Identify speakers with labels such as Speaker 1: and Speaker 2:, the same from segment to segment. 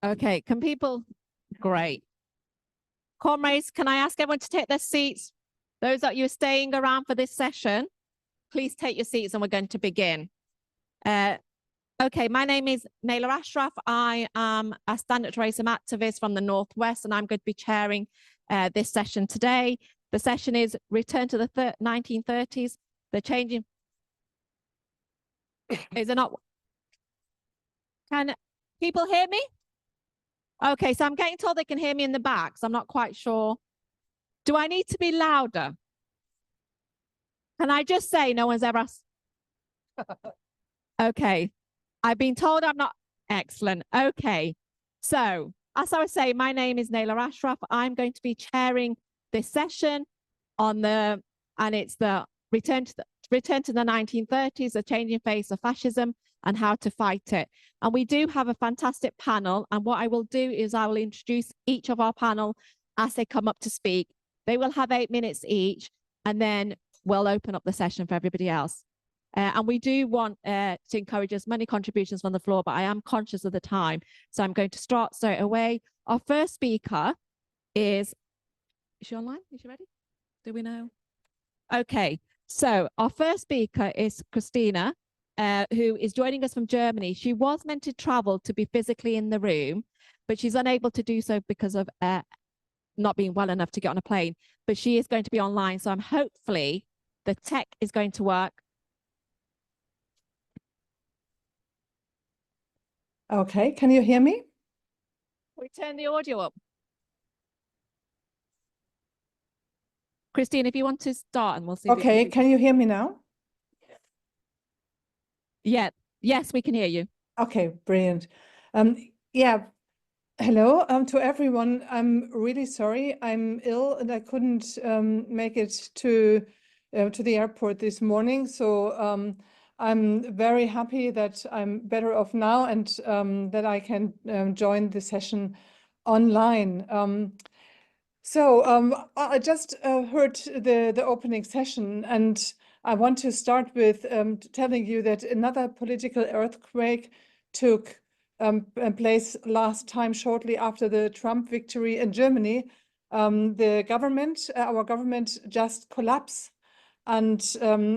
Speaker 1: Okay, can people? Great. Comrades, can I ask everyone to take their seats? Those that you're staying around for this session, please take your seats and we're going to begin. Okay, my name is Nahella Ashraf. I am a standard racism activist from the Northwest, and I'm going to be chairing this session today. The session is Return to the 1930s, the changing. Is it not? Can people hear me? Okay, so I'm getting told they can hear me in the back, so I'm not quite sure. Do I need to be louder? Can I just say no one's ever asked? Okay, I've been told I'm not excellent. Okay, so as I was saying, my name is Nahella Ashraf. I'm going to be chairing this session on and it's the return to the 1930s, the changing face of fascism and how to fight it. And we do have a fantastic panel. And what I will do is I will introduce each of our panel as they come up to speak. They will have 8 minutes each, and then we'll open up the session for everybody else. And we do want to encourage as many contributions from the floor, but I am conscious of the time. So I'm going to start straight away. Our first speaker is she online? Is she ready? Do we know? Okay, so our first speaker is Christina, who is joining us from Germany. She was meant to travel to be physically in the room, but she's unable to do so because of not being well enough to get on a plane. But she is going to be online, so I'm hopefully the tech is going to work.
Speaker 2: Okay, can you hear me?
Speaker 1: We turn the audio up. Christine, if you want to start, and we'll see.
Speaker 2: Okay, can you hear me now?
Speaker 1: Yeah, yes, we can hear you.
Speaker 2: Okay, brilliant. Yeah, hello to everyone. I'm really sorry. I'm ill and I couldn't make it to the airport this morning. So I'm very happy that I'm better off now and that I can join the session online. I just heard the opening session, and I want to start with telling you that another political earthquake took place last time, shortly after the Trump victory in Germany. The government, our government, just collapsed, and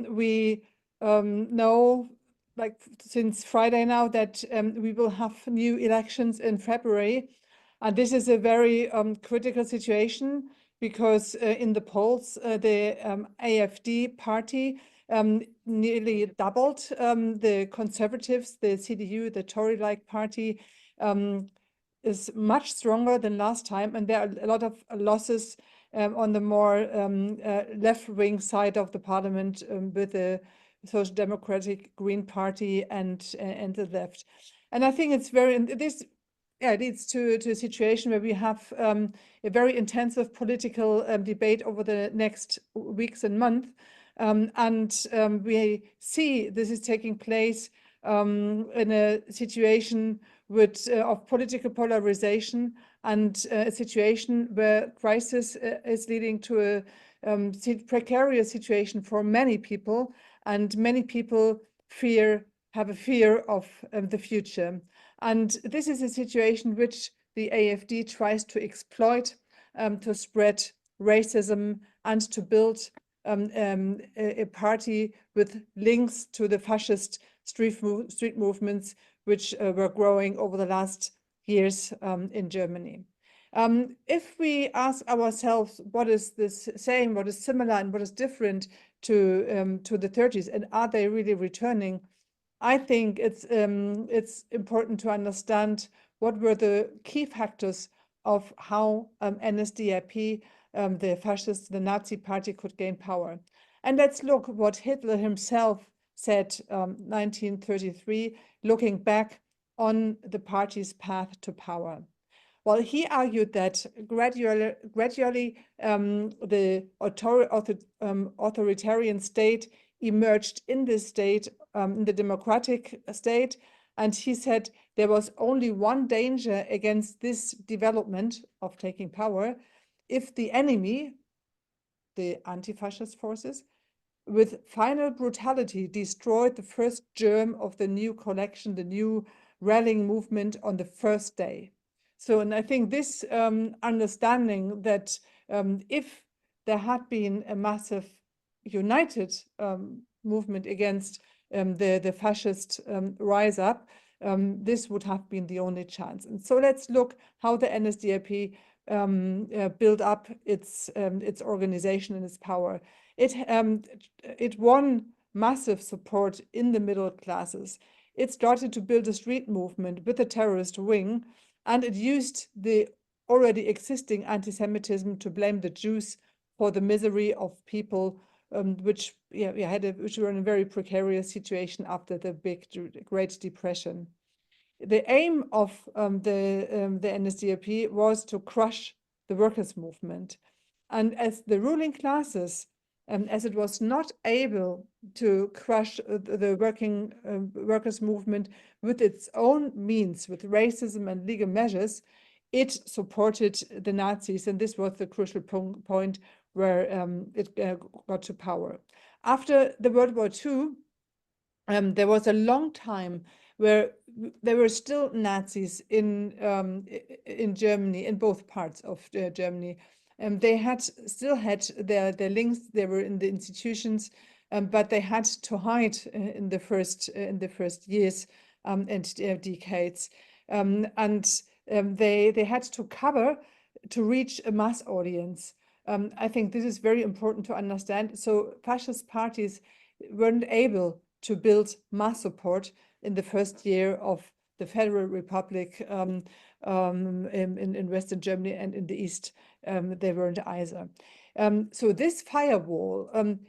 Speaker 2: we know, like since Friday now, that we will have new elections in February. And this is a very critical situation because in the polls, the AfD party nearly doubled. The Conservatives, the CDU, the Tory-like party, is much stronger than last time. And there are a lot of losses on the more left-wing side of the parliament with the Social Democratic Green Party and the left. And I think it's very, it leads to a situation where we have a very intensive political debate over the next weeks and months. We see this is taking place in a situation of political polarization and a situation where crisis is leading to a precarious situation for many people, and many people have a fear of the future. And this is a situation which the AfD tries to exploit to spread racism and to build a party with links to the fascist street movements which were growing over the last years in Germany. If we ask ourselves what is this same, what is similar, and what is different to the 30s, and are they really returning? I think it's important to understand what were the key factors of how NSDAP, the fascist, the Nazi party, could gain power. And let's look what Hitler himself said 1933, looking back on the party's path to power. Well, he argued that gradually the authoritarian state emerged in this state, in the democratic state. And he said there was only one danger against this development of taking power: if the enemy, the anti-fascist forces, with final brutality destroyed the first germ of the new collection, the new rallying movement on the first day. So, and I think this understanding that if there had been a massive united movement against the fascist rise up, this would have been the only chance. And so let's look how the NSDAP built up its organization and its power. It won massive support in the middle classes. It started to build a street movement with a terrorist wing, and it used the already existing anti-Semitism to blame the Jews for the misery of people which were in a very precarious situation after the Great Depression. The aim of the NSDAP was to crush the workers' movement. And as the ruling classes, as it was not able to crush the workers' movement with its own means, with racism and legal measures, it supported the Nazis. And this was the crucial point where it got to power. After the World War II, there was a long time where there were still Nazis in Germany, in both parts of Germany. They still had their links. They were in the institutions, but they had to hide in the first years and decades, and they had to cover to reach a mass audience. I think this is very important to understand. So fascist parties weren't able to build mass support in the first year of the Federal Republic in Western Germany, and in the East they weren't either. So this firewall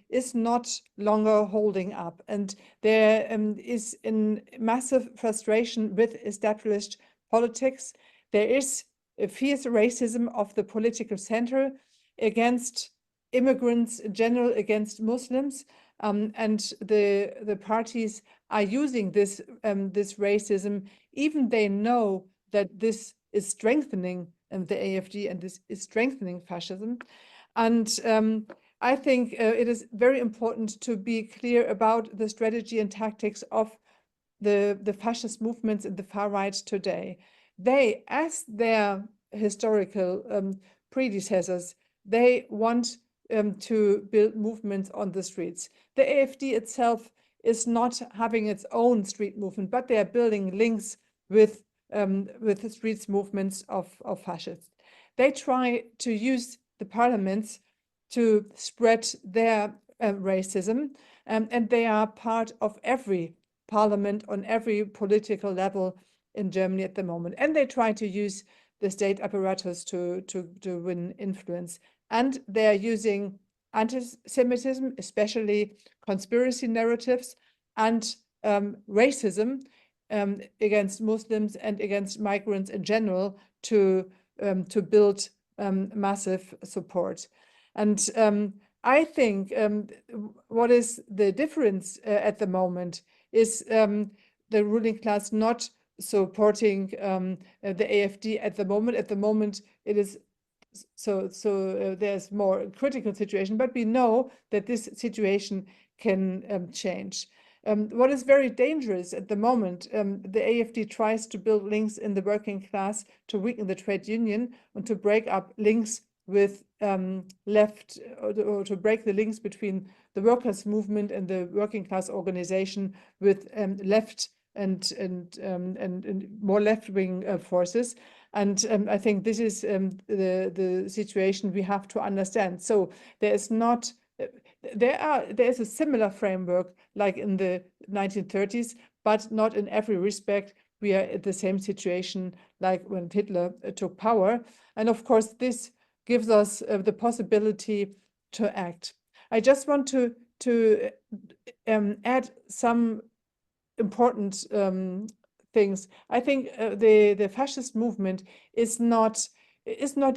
Speaker 2: is not longer holding up, and there is a massive frustration with established politics. There is a fierce racism of the political center against immigrants in general, against Muslims, and the parties are using this racism, even they know that this is strengthening the AfD, and this is strengthening fascism. And I think it is very important to be clear about the strategy and tactics of the fascist movements in the far right today. They, as their historical predecessors, they want to build movements on the streets. The AfD itself is not having its own street movement, but they are building links with the streets movements of fascists. They try to use the parliaments to spread their racism, and they are part of every parliament on every political level in Germany at the moment. And they try to use the state apparatus to win influence. And they are using anti-Semitism, especially conspiracy narratives, and racism against Muslims and against migrants in general to build massive support. And I think what is the difference at the moment is the ruling class not supporting the AfD at the moment. At the moment, it is so there's more critical situation, but we know that this situation can change. What is very dangerous at the moment, the AfD tries to build links in the working class to weaken the trade union and to break up links with left, or to break the links between the workers' movement and the working class organization with left and more left-wing forces. And I think this is the situation we have to understand. So there is a similar framework like in the 1930s, but not in every respect. We are at the same situation like when Hitler took power. And of course, this gives us the possibility to act. I just want to add some important things. I think the fascist movement is not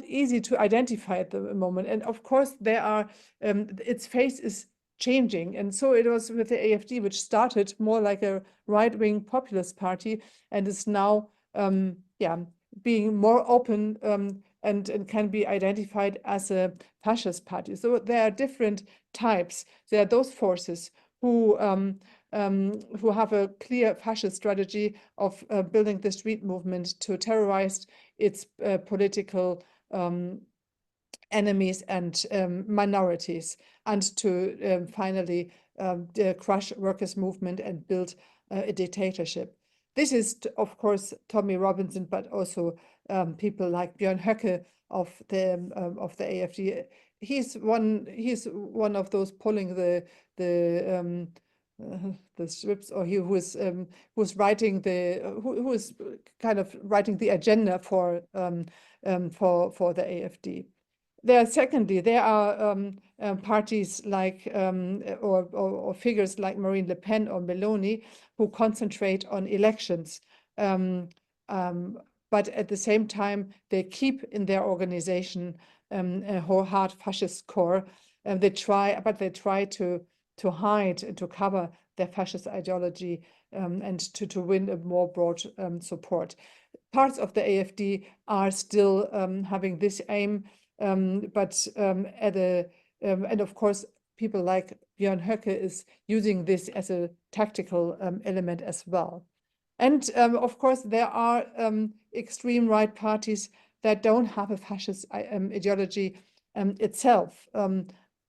Speaker 2: easy to identify at the moment, and of course there are its face is changing, and so it was with the AfD, which started more like a right-wing populist party and is now being more open and can be identified as a fascist party. So there are different types. There are those forces who who have a clear fascist strategy of building the street movement to terrorize its political enemies and minorities, and to finally crush workers' movement and build a dictatorship. This is, of course, Tommy Robinson, but also people like Björn Höcke of the AFD. He's one of those pulling the strips, or who's writing who is kind of writing the agenda for the AFD. Secondly, there are parties like or figures like Marine Le Pen or Meloni who concentrate on elections, but at the same time they keep in their organization a hard fascist core. They try to hide and to cover their fascist ideology and to win a more broad support. Parts of the AFD are still having this aim. But and of course, people like Björn Höcke is using this as a tactical element as well. And of course, there are extreme right parties that don't have a fascist ideology itself.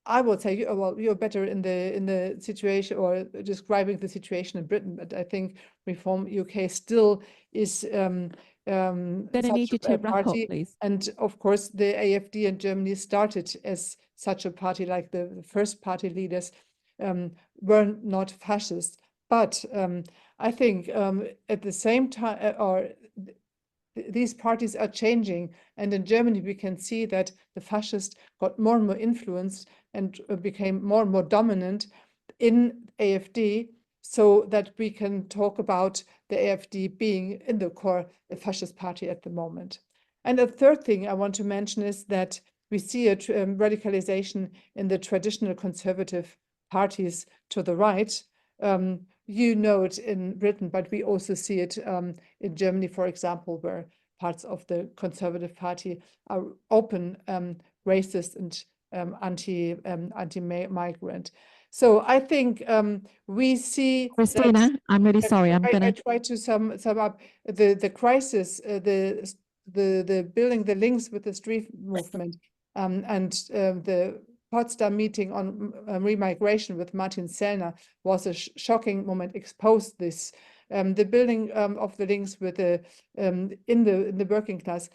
Speaker 2: I would say, well, you're better in the situation or describing the situation in Britain, but I think Reform UK still is
Speaker 1: Then I need you to wrap up, please.
Speaker 2: And of course, the AFD in Germany started as such a party, like the first party leaders were not fascist. But I think at the same time, these parties are changing. And in Germany, we can see that the fascists got more and more influenced and became more and more dominant in AFD, so that we can talk about the AFD being in the core a fascist party at the moment. And the third thing I want to mention is that we see a radicalization in the traditional conservative parties to the right. You know it in Britain, but we also see it in Germany, for example, where parts of the Conservative Party are open racist and anti-migrant. So I think we see.
Speaker 1: Christina, I'm really sorry.
Speaker 2: I try to sum up the crisis, the building the links with the street movement, and the Potsdam meeting on remigration with Martin Sellner was a shocking moment, exposed this. The building of the links with the in the working class,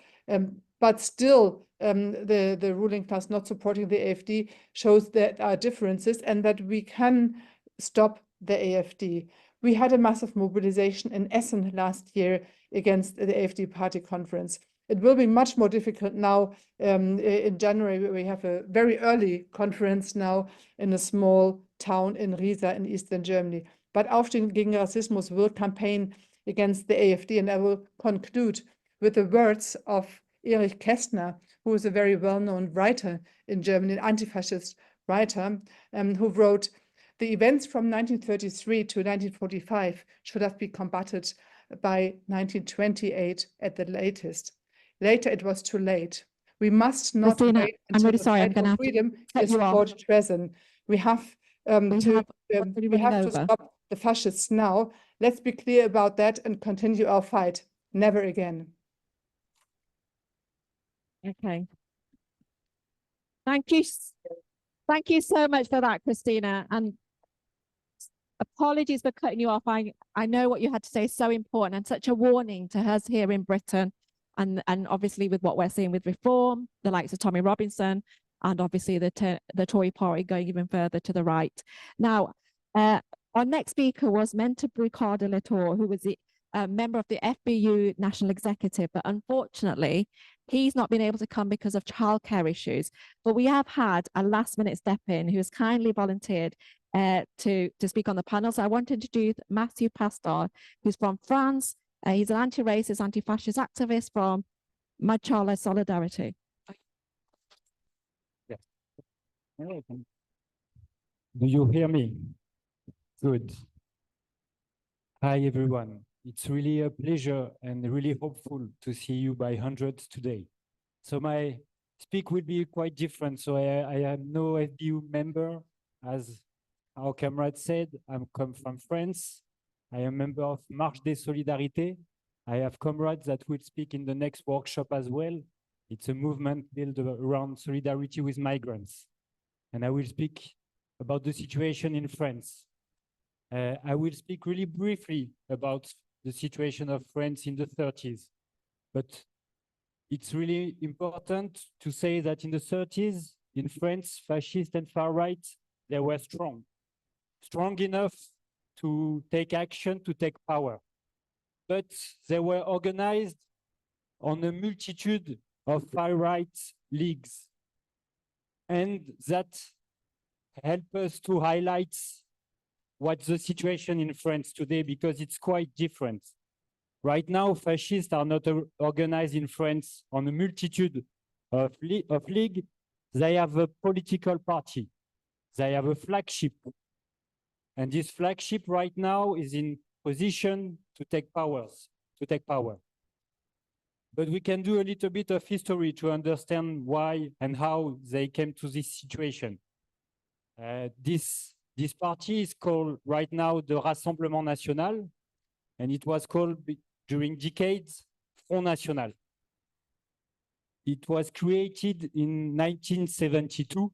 Speaker 2: but still the ruling class not supporting the AFD shows that there are differences and that we can stop the AFD. We had a massive mobilization in Essen last year against the AFD party conference. It will be much more difficult now. In January, we have a very early conference now in a small town in Riesa in Eastern Germany. But Aufstehen gegen Rassismus will campaign against the AFD. And I will conclude with the words of Erich Kästner, who is a very well-known writer in Germany, an anti-fascist writer, who wrote, "The events from 1933 to 1945 should have been combated by 1928 at the latest. Later, it was too late. We must not
Speaker 1: Christina,
Speaker 2: wait
Speaker 1: I'm
Speaker 2: until
Speaker 1: really
Speaker 2: the
Speaker 1: sorry, I'm
Speaker 2: fight
Speaker 1: going to
Speaker 2: for
Speaker 1: have to
Speaker 2: freedom
Speaker 1: cut
Speaker 2: is
Speaker 1: you off.
Speaker 2: brought present. We have to stop the fascists now. Let's be clear about that and continue our fight. Never again."
Speaker 1: Okay. Thank you. Thank you so much for that, Christina. And apologies for cutting you off. I know what you had to say is so important and such a warning to us here in Britain. And obviously with what we're seeing with reform, the likes of Tommy Robinson, and obviously the Tory party going even further to the right. Now, our next speaker was Mentor Ricardo Latour, who was the member of the FBU National Executive, but unfortunately, he's not been able to come because of childcare issues. But we have had a last-minute step-in who has kindly volunteered to speak on the panel. So I want to introduce Matthew Pastor, who's from France. He's an anti-racist, anti-fascist activist from Machala Solidarity.
Speaker 3: Yes. Do you hear me? Good. Hi, everyone. It's really a pleasure and really hopeful to see you by hundreds today. So my speak will be quite different. So I am no FBU member, as our comrade said, I come from France. I am a member of Marche des Solidarités. I have comrades that will speak in the next workshop as well. It's a movement built around solidarity with migrants. And I will speak about the situation in France. I will speak really briefly about the situation of France in the 30s. But it's really important to say that in the 30s, in France, fascist and far right, they were strong enough to take action, to take power. But they were organized on a multitude of far right leagues. And that helps us to highlight what's the situation in France today, because it's quite different. Right now, fascists are not organized in France on a multitude of leagues. They have a political party. They have a flagship. And this flagship right now is in position to take power. But we can do a little bit of history to understand why and how they came to this situation. This party is called right now the Rassemblement National, and it was called during decades Front National. It was created in 1972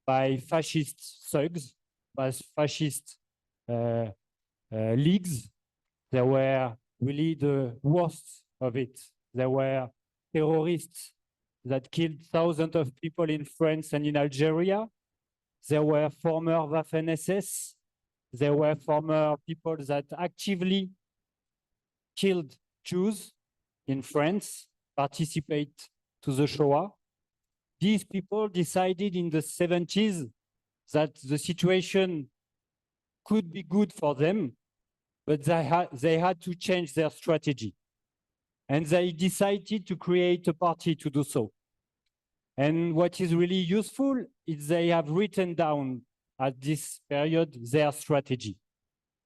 Speaker 3: by fascist thugs, by fascist leagues. They were really the worst of it. There were terrorists that killed thousands of people in France and in Algeria. There were former Waffen-SS. There were former people that actively killed Jews in France, participate to the Shoah. These people decided in the 70s that the situation could be good for them, but they had to change their strategy. And they decided to create a party to do so. And what is really useful is they have written down at this period their strategy.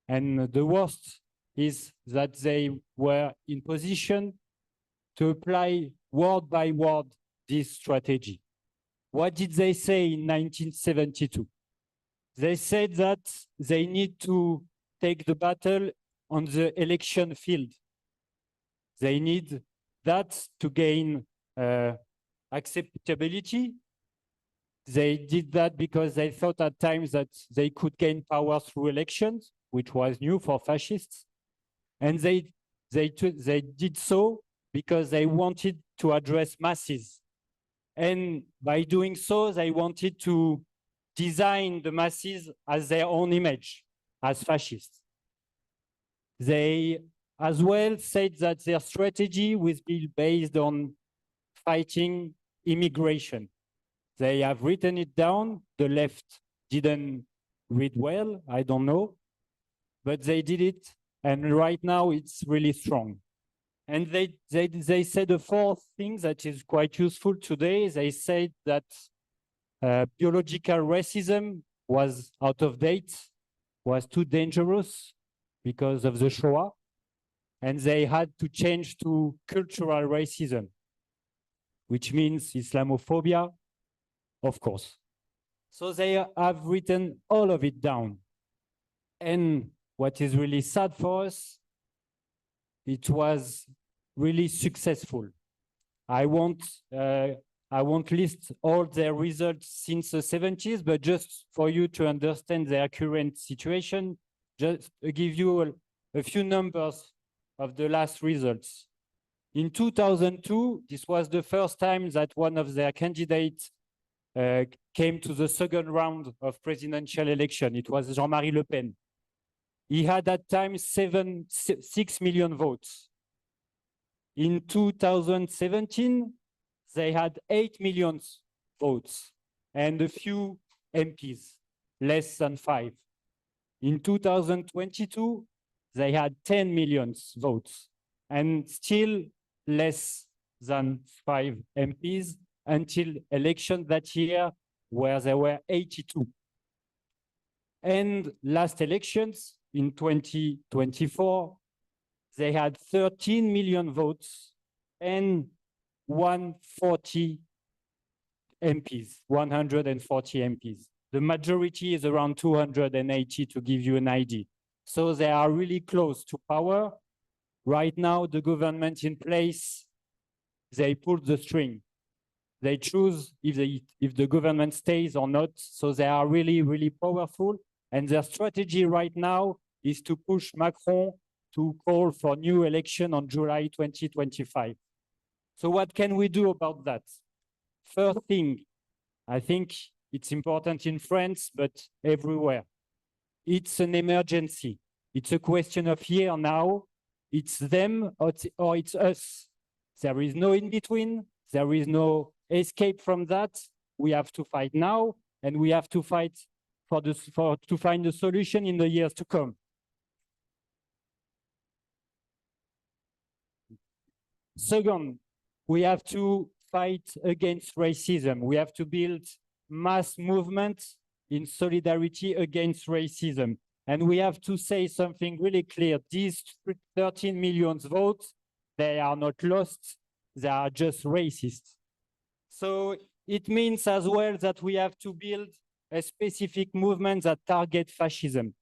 Speaker 3: And the worst is that they were in position to apply word by word this strategy. What did they say in 1972? They said that they need to take the battle on the election field. They need that to gain acceptability. They did that because they thought at times that they could gain power through elections, which was new for fascists. And they did so because they wanted to address masses. And by doing so, they wanted to design the masses as their own image, as fascists. They as well said that their strategy was based on fighting immigration. They have written it down. The left didn't read well, I don't know, but they did it. And right now it's really strong. And they said a fourth thing that is quite useful today. They said that biological racism was out of date, was too dangerous because of the Shoah. And they had to change to cultural racism, which means Islamophobia, of course. So they have written all of it down. And what is really sad for us, it was really successful. I won't list all their results since the 70s, but just for you to understand their current situation, just give you a few numbers of the last results. In 2002, this was the first time that one of their candidates came to the second round of presidential election. It was Jean-Marie Le Pen. He had at times 6 million votes. In 2017, they had 8 million votes and a few MPs, less than 5. In 2022, they had 10 million votes and still less than 5 MPs until election that year, where there were 82. And last elections in 2024, they had 13 million votes and 140 MPs, 140 MPs. The majority is around 280, to give you an idea. So they are really close to power. Right now, the government in place, they pull the string. They choose if the government stays or not. So they are really, really powerful. And their strategy right now is to push Macron to call for new election on July 2025. So what can we do about that? First thing, I think it's important in France, but everywhere. It's an emergency. It's a question of here now. It's them or it's us. There is no in between. There is no escape from that. We have to fight now, and we have to fight to find a solution in the years to come. Second, we have to fight against racism. We have to build mass movements in solidarity against racism. And we have to say something really clear. These 13 million votes, they are not lost, they are just racist. So it means as well that we have to build a specific movement that target fascism.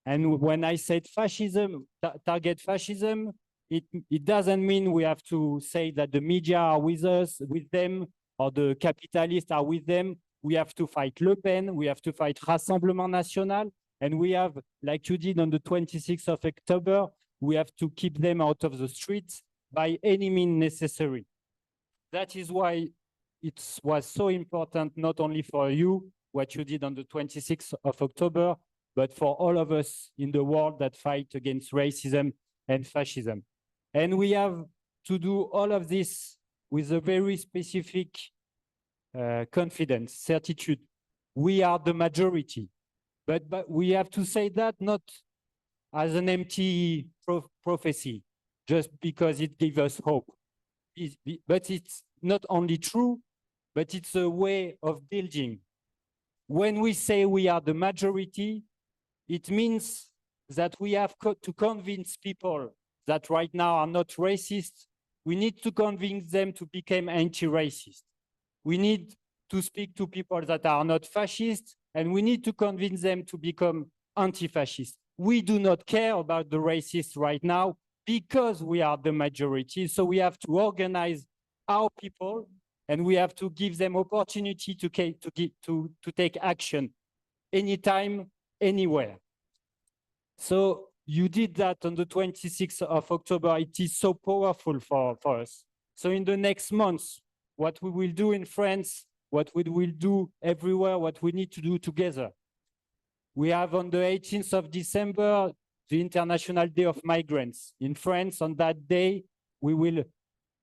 Speaker 3: And when I said fascism, target fascism, it doesn't mean we have to say that the media are with us, with them, or the capitalists are with them. We have to fight Le Pen, we have to fight Rassemblement National, and we have, like you did on the 26th of October, we have to keep them out of the streets by any means necessary. That is why it was so important, not only for you, what you did on the 26th of October, but for all of us in the world that fight against racism and fascism. And we have to do all of this with a very specific confidence, certitude. We are the majority, but we have to say that not as an empty prophecy, just because it gives us hope. But it's not only true, but it's a way of building. When we say we are the majority, it means that we have to convince people that right now are not racist. We need to convince them to become anti-racist. We need to speak to people that are not fascist, and we need to convince them to become anti-fascist. We do not care about the racists right now because we are the majority. So we have to organize our people, and we have to give them opportunity to take action anytime, anywhere. So you did that on the 26th of October. It is so powerful for us. So in the next months, what we will do in France, what we will do everywhere, what we need to do together. We have on the 18th of December, the International Day of Migrants. In France, on that day, we will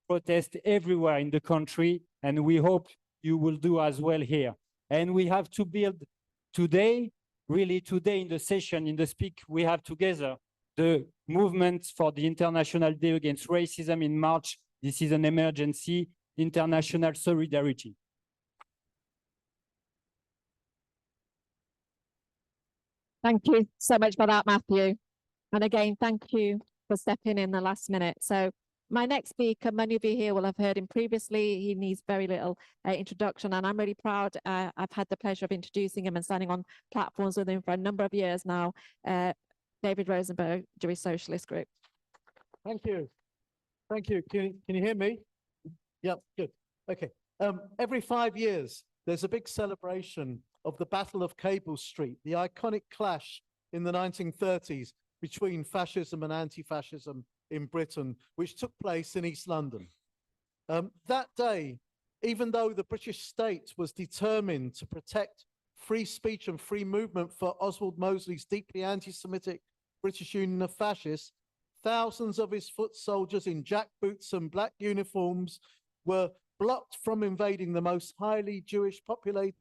Speaker 3: protest everywhere in the country, and we hope you will do as well here. And we have to build today, really today in the session, in the speak we have together, the movement for the International Day Against Racism in March. This is an emergency, international solidarity.
Speaker 1: Thank you so much for that, Matthew. And again, thank you for stepping in the last minute. So my next speaker, many of you here will have heard him previously. He needs very little introduction, and I'm really proud. I've had the pleasure of introducing him and standing on platforms with him for a number of years now. David Rosenberg, Jewish Socialist Group.
Speaker 4: Thank you. Thank you. Can you hear me? Yep, good. Okay. Every 5 years, there's a big celebration of the Battle of Cable Street, the iconic clash in the 1930s between fascism and anti-fascism in Britain, which took place in East London. That day, even though the British state was determined to protect free speech and free movement for Oswald Mosley's deeply anti-Semitic British Union of Fascists, thousands of his foot soldiers in jackboots and black uniforms were blocked from invading the most highly Jewish populated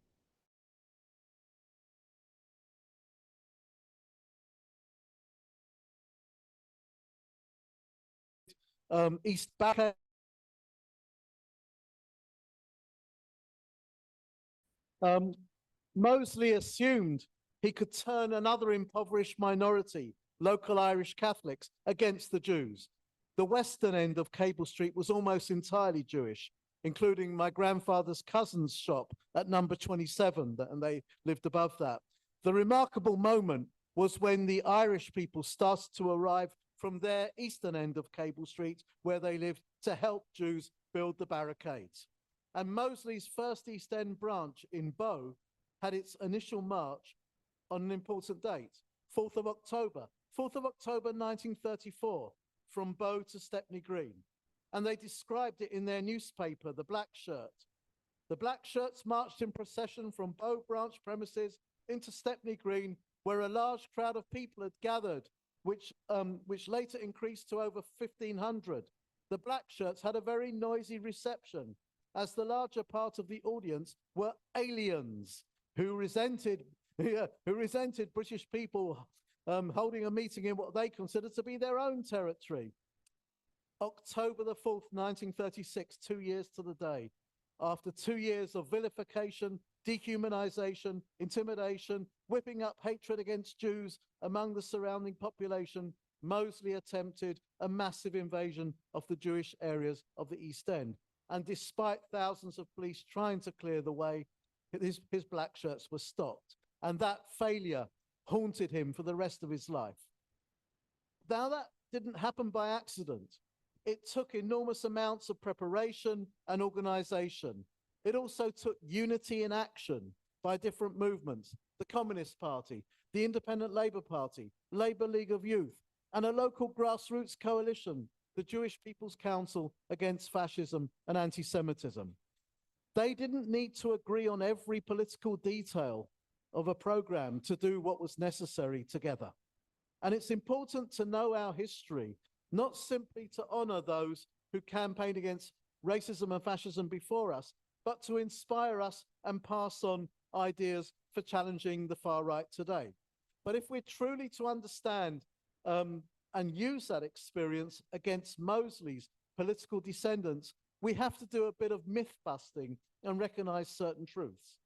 Speaker 4: East Back. Mosley assumed he could turn another impoverished minority, local Irish Catholics, against the Jews. The western end of Cable Street was almost entirely Jewish, including my grandfather's cousin's shop at number 27, and they lived above that. The remarkable moment was when the Irish people started to arrive from their eastern end of Cable Street, where they lived, to help Jews build the barricades. And Mosley's first East End branch in Bow had its initial march on an important date, 4th of October 1934, from Bow to Stepney Green. And they described it in their newspaper, The Black Shirt. The Black Shirts marched in procession from Bow branch premises into Stepney Green, where a large crowd of people had gathered, which later increased to over 1,500. The Black Shirts had a very noisy reception, as the larger part of the audience were aliens who resented British people holding a meeting in what they considered to be their own territory. October the 4th, 1936, 2 years to the day. After 2 years of vilification, dehumanization, intimidation, whipping up hatred against Jews among the surrounding population, Mosley attempted a massive invasion of the Jewish areas of the East End. And despite thousands of police trying to clear the way, his black shirts were stopped. And that failure haunted him for the rest of his life. Now, that didn't happen by accident. It took enormous amounts of preparation and organization. It also took unity in action by different movements, the Communist Party, the Independent Labour Party, Labour League of Youth, and a local grassroots coalition, the Jewish People's Council Against Fascism and Anti-Semitism. They didn't need to agree on every political detail of a program to do what was necessary together. And it's important to know our history, not simply to honor those who campaigned against racism and fascism before us, but to inspire us and pass on ideas for challenging the far right today. But if we're truly to understand and use that experience against Mosley's political descendants, we have to do a bit of myth busting and recognize certain truths.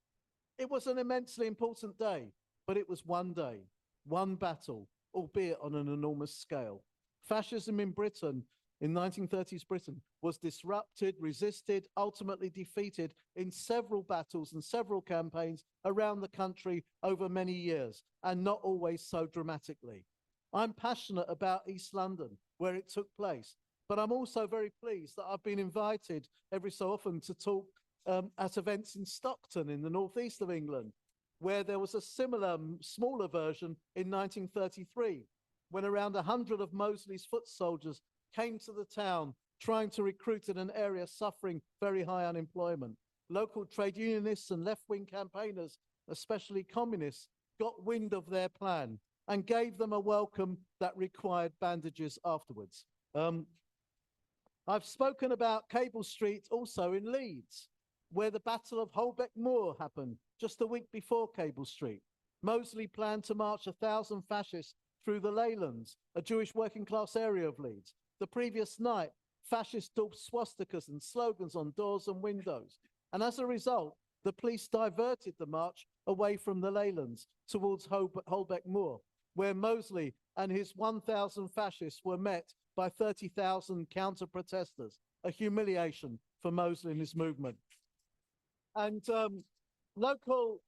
Speaker 4: It was an immensely important day, but it was one day, one battle, albeit on an enormous scale. Fascism in Britain, in 1930s Britain, was disrupted, resisted, ultimately defeated in several battles and several campaigns around the country over many years, and not always so dramatically. I'm passionate about East London, where it took place, but I'm also very pleased that I've been invited every so often to talk at events in Stockton in the northeast of England, where there was a similar, smaller version in 1933, when around 100 of Mosley's foot soldiers came to the town trying to recruit in an area suffering very high unemployment. Local trade unionists and left-wing campaigners, especially communists, got wind of their plan and gave them a welcome that required bandages afterwards. I've spoken about Cable Street also in Leeds, where the Battle of Holbeck Moor happened just a week before Cable Street. Mosley planned to march 1,000 fascists through the Leylands, a Jewish working class area of Leeds. The previous night, fascists daubed swastikas and slogans on doors and windows. And as a result, the police diverted the march away from the Leylands towards Holbeck Moor, where Mosley and his 1,000 fascists were met by 30,000 counter-protesters, a humiliation for Mosley and his movement. And local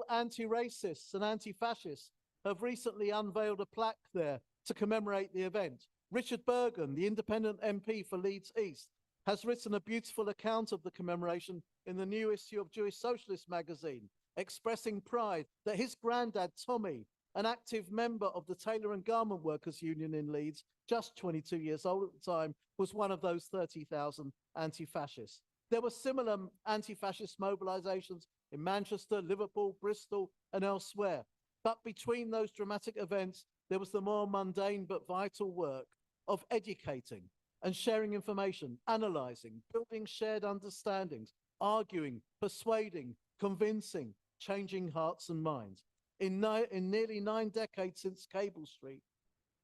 Speaker 4: anti-racists and anti-fascists have recently unveiled a plaque there to commemorate the event. Richard Bergen, the independent MP for Leeds East, has written a beautiful account of the commemoration in the new issue of Jewish Socialist magazine, expressing pride that his granddad, Tommy, an active member of the Tailor and Garment Workers Union in Leeds, just 22 years old at the time, was one of those 30,000 anti-fascists. There were similar anti-fascist mobilizations in Manchester, Liverpool, Bristol, and elsewhere. But between those dramatic events, there was the more mundane but vital work of educating and sharing information, analyzing, building shared understandings, arguing, persuading, convincing, changing hearts and minds. In nearly 9 decades since Cable Street,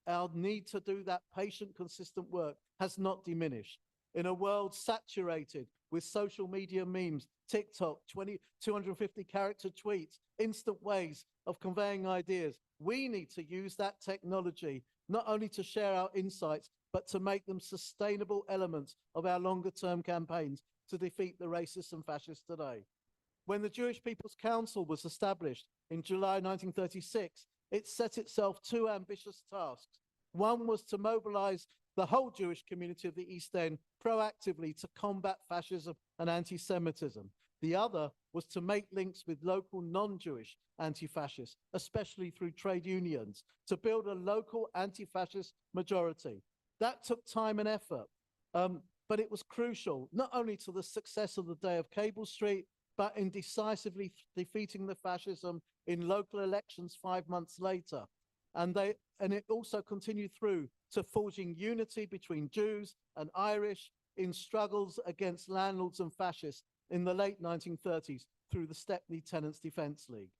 Speaker 4: our need to do that patient, consistent work has not diminished. In a world saturated with social media memes, TikTok, 250 character tweets, instant ways of conveying ideas, we need to use that technology not only to share our insights, but to make them sustainable elements of our longer term campaigns to defeat the racists and fascists today. When the Jewish People's Council was established in July 1936, it set itself two ambitious tasks. One was to mobilize the whole Jewish community of the East End proactively to combat fascism and anti-Semitism. The other was to make links with local non-Jewish anti-fascists, especially through trade unions, to build a local anti-fascist majority. That took time and effort, but it was crucial, not only to the success of the day of Cable Street, but in decisively defeating the fascism in local elections 5 months later. And it also continued through to forging unity between Jews and Irish in struggles against landlords and fascists in the late 1930s through the Stepney Tenants Defence League.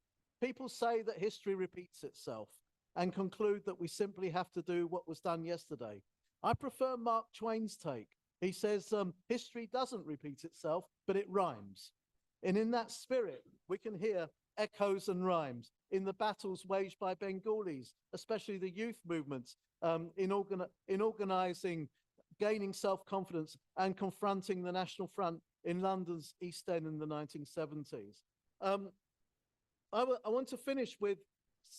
Speaker 4: People say that history repeats itself and conclude that we simply have to do what was done yesterday. I prefer Mark Twain's take. He says, history doesn't repeat itself, but it rhymes. And in that spirit, we can hear echoes and rhymes in the battles waged by Bengalis, especially the youth movements, in organizing, gaining self-confidence and confronting the National Front in London's East End in the 1970s. I want to finish with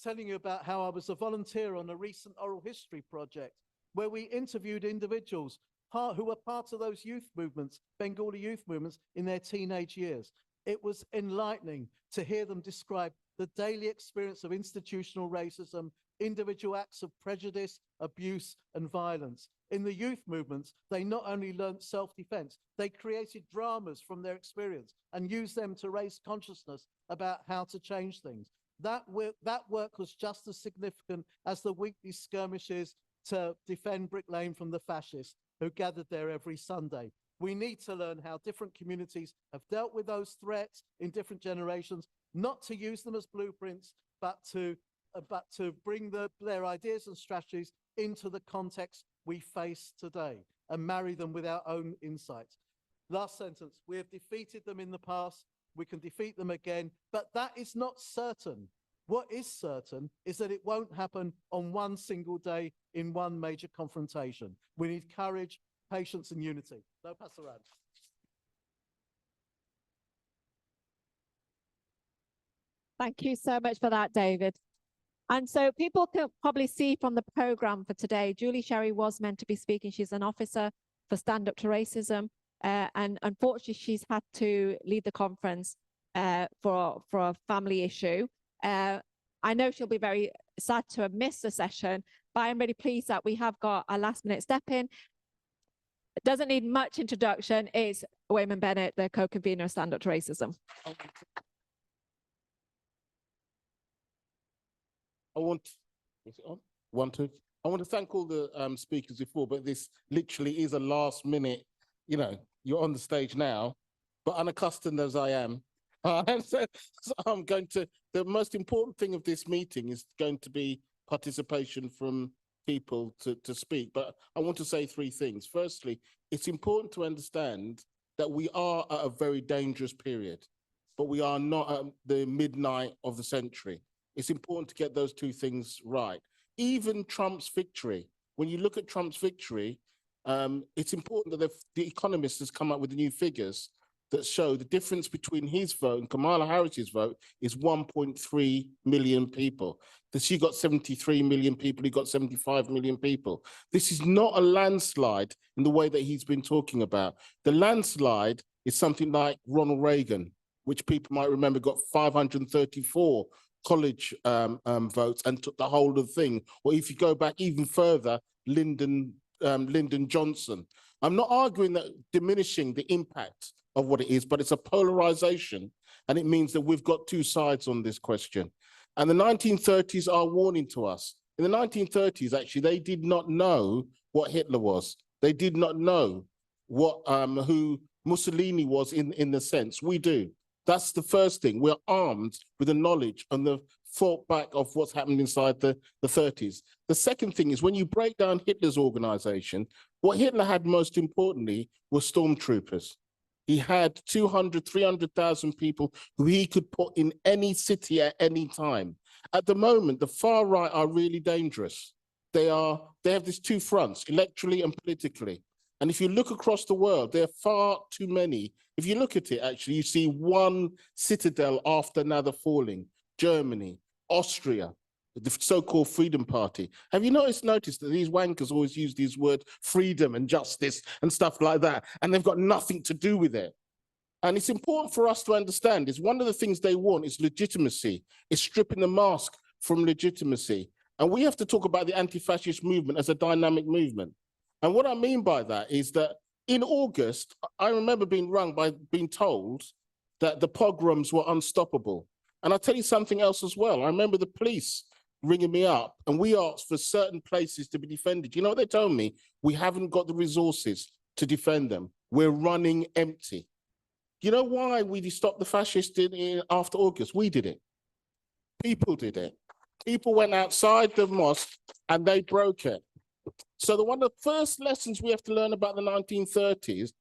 Speaker 4: telling you about how I was a volunteer on a recent oral history project where we interviewed individuals who were part of those youth movements, Bengali youth movements, in their teenage years. It was enlightening to hear them describe the daily experience of institutional racism, individual acts of prejudice, abuse, and violence. In the youth movements, they not only learned self-defense, they created dramas from their experience and used them to raise consciousness about how to change things. That work was just as significant as the weekly skirmishes to defend Brick Lane from the fascists who gathered there every Sunday. We need to learn how different communities have dealt with those threats in different generations, not to use them as blueprints, but to bring their ideas and strategies into the context we face today and marry them with our own insights. Last sentence, we have defeated them in the past, we can defeat them again, but that is not certain. What is certain is that it won't happen on one single day in one major confrontation. We need courage, patience, and unity. No, pass around.
Speaker 1: Thank you so much for that, David. And so people can probably see from the program for today, Julie Sherry was meant to be speaking. She's an officer for Stand Up to Racism. And unfortunately, she's had to leave the conference for a family issue. I know she'll be very sad to have missed the session, but I'm really pleased that we have got a last minute step in. It doesn't need much introduction. It's Wayman Bennett, the co-convener of Stand Up to Racism.
Speaker 5: I want to thank all the speakers before, but this literally is a last minute, you're on the stage now, but unaccustomed as I am. So I'm going to, the most important thing of this meeting is going to be participation from people to speak. But I want to say three things. Firstly, it's important to understand that we are at a very dangerous period, but we are not at the midnight of the century. It's important to get those two things right. Even Trump's victory, when you look at Trump's victory, it's important that the Economist has come up with the new figures that show the difference between his vote and Kamala Harris's vote is 1.3 million people. That she got 73 million people, he got 75 million people. This is not a landslide in the way that he's been talking about. The landslide is something like Ronald Reagan, which people might remember got 534 college votes and took the whole of the thing. Or if you go back even further, Lyndon Johnson. I'm not arguing that diminishing the impact of what it is, but it's a polarization, and it means that we've got two sides on this question. And the 1930s are warning to us. In the 1930s, actually, they did not know what Hitler was. They did not know what who Mussolini was in the sense. We do. That's the first thing. We're armed with the knowledge and the thought back of what's happened inside the 30s. The second thing is when you break down Hitler's organization, what Hitler had most importantly was stormtroopers. He had 200, 300,000 people who he could put in any city at any time. At the moment, the far right are really dangerous. They have these two fronts, electorally and politically. And if you look across the world, there are far too many. If you look at it, actually, you see one citadel after another falling. Germany, Austria, the so-called Freedom Party. Have you noticed that these wankers always use these words freedom and justice and stuff like that, and they've got nothing to do with it. And it's important for us to understand is one of the things they want is legitimacy. It's stripping the mask from legitimacy. And we have to talk about the anti-fascist movement as a dynamic movement. And what I mean by that is that in August, I remember being told that the pogroms were unstoppable. And I'll tell you something else as well. I remember the police ringing me up and we asked for certain places to be defended. You know what they told me? We haven't got the resources to defend them. We're running empty. You know why we stopped the fascists after August? We did it. People did it. People went outside the mosque and they broke it. So one of the first lessons we have to learn about the 1930s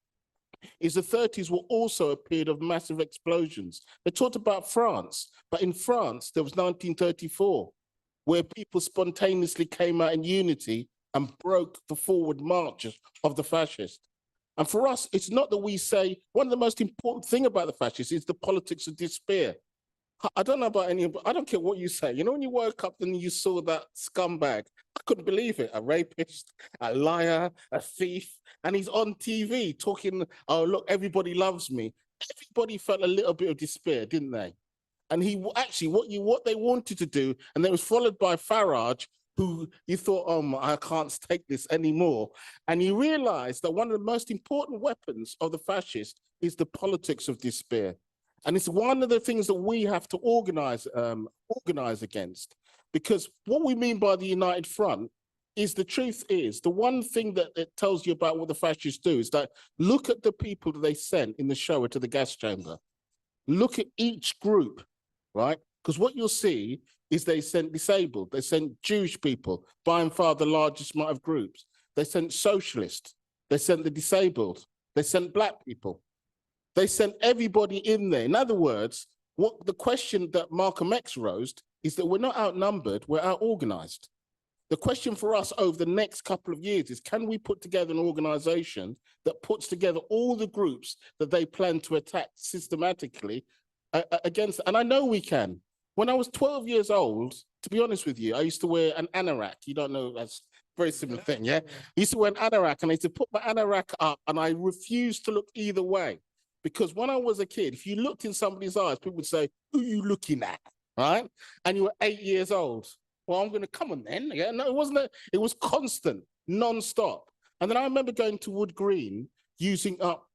Speaker 5: is the 30s were also a period of massive explosions. They talked about France, but in France, there was 1934, where people spontaneously came out in unity and broke the forward marches of the fascists. And for us, it's not that we say, one of the most important thing about the fascists is the politics of despair. I don't know about any, I don't care what you say. You know, when you woke up and you saw that scumbag, I couldn't believe it. A rapist, a liar, a thief, and he's on TV talking, oh, look, everybody loves me. Everybody felt a little bit of despair, didn't they? And he actually, what they wanted to do, and it was followed by Farage, who you thought, oh, I can't take this anymore. And you realize that one of the most important weapons of the fascists is the politics of despair. And it's one of the things that we have to organize against, because what we mean by the United Front is the truth is, the one thing that it tells you about what the fascists do is that look at the people that they sent in the shower to the gas chamber. Look at each group, right? Because what you'll see is they sent disabled, they sent Jewish people, by and far the largest amount of groups. They sent socialists, they sent the disabled, they sent black people. They sent everybody in there. In other words, what the question that Malcolm X raised is that we're not outnumbered, we're out-organized. The question for us over the next couple of years is, can we put together an organization that puts together all the groups that they plan to attack systematically against? And I know we can. When I was 12 years old, to be honest with you, I used to wear an anorak. You don't know, that's a very similar thing, yeah? I used to wear an anorak and I used to put my anorak up and I refused to look either way. Because when I was a kid, if you looked in somebody's eyes, people would say, who are you looking at, right? And you were 8 years old. Well, I'm going to come on then. Yeah, no, it wasn't. It was constant, non-stop. And then I remember going to Wood Green, using up,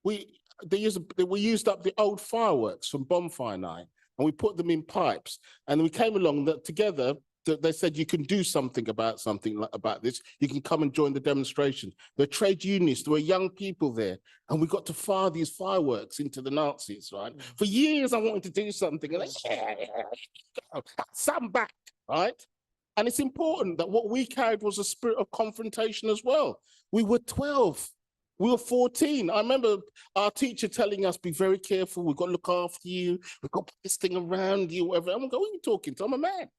Speaker 5: we used up the old fireworks from Bonfire Night, and we put them in pipes. And we came along that together, they said you can do something about this. You can come and join the demonstration. There were trade unionists, there were young people there, and we got to fire these fireworks into the Nazis, right? For years I wanted to do something, and some back, right? And it's important that what we carried was a spirit of confrontation as well. We were 12, we were 14. I remember our teacher telling us, be very careful, we've got to look after you, we've got to put this thing around you, whatever. I'm going, who are you talking to? I'm a man.